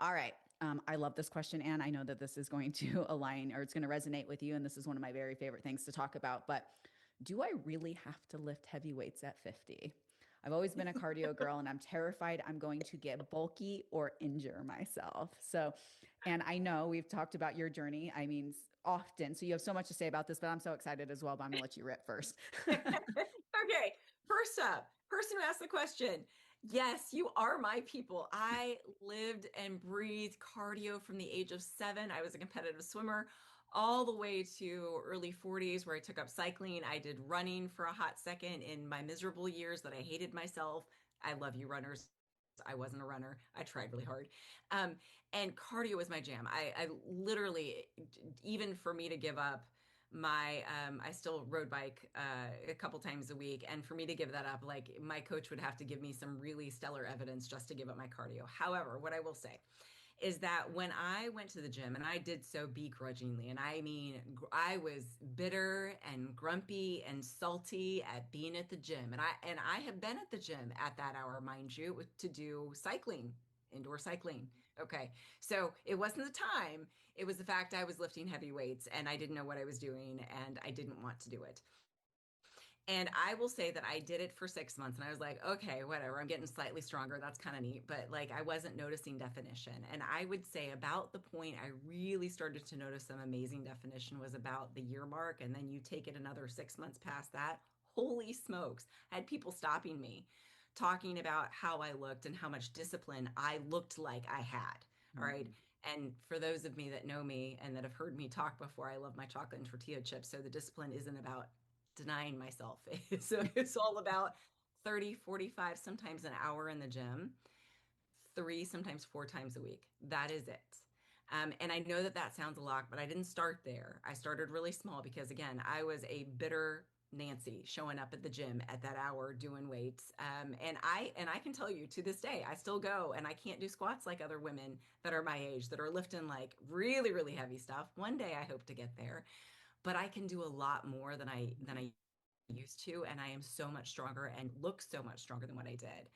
All right. I love this question, Anne. I know that this is going to align or it's going to resonate with you. And this is one of my very favorite things to talk about. But do I really have to lift heavy weights at 50? I've always been a cardio girl and I'm terrified I'm going to get bulky or injure myself. So, and I know we've talked about your journey. I mean, often. So you have so much to say about this, but I'm so excited as well. But I'm going to let you rip first. Okay, first up, person who asked the question. Yes, you are my people. I lived and breathed cardio from the age of 7. I was a competitive swimmer all the way to early 40s, where I took up cycling. I did running for a hot second in my miserable years that I hated myself. I love you, runners. I wasn't a runner. I tried really hard. Um, and cardio was my jam. I literally, even for me to give up I still rode bike a couple times a week, and for me to give that up, like my coach would have to give me some really stellar evidence just to give up my cardio. However, what I will say is that when I went to the gym, and I did so begrudgingly, and I mean, I was bitter and grumpy and salty at being at the gym, and I have been at the gym at that hour, mind you, to do cycling, indoor cycling. Okay, so it wasn't the time; it was the fact I was lifting heavy weights, and I didn't know what I was doing, and I didn't want to do it. And I will say that I did it for 6 months and I was like, okay, whatever. I'm getting slightly stronger. That's kind of neat. But like, I wasn't noticing definition. And I would say about the point I really started to notice some amazing definition was about the year mark. And then you take it another 6 months past that. Holy smokes. I had people stopping me, talking about how I looked and how much discipline I looked like I had. All right. Mhm. And for those of me that know me and that have heard me talk before, I love my chocolate and tortilla chips. So the discipline isn't about denying myself. So it's all about 30, 45, sometimes an hour in the gym, 3, sometimes 4 times a week. That is it. And I know that that sounds a lot, but I didn't start there. I started really small because, again, I was a bitter Nancy showing up at the gym at that hour doing weights. And I can tell you to this day, I still go and I can't do squats like other women that are my age that are lifting like really, really heavy stuff. One day I hope to get there, but I can do a lot more than I used to, and I am so much stronger and look so much stronger than what I did.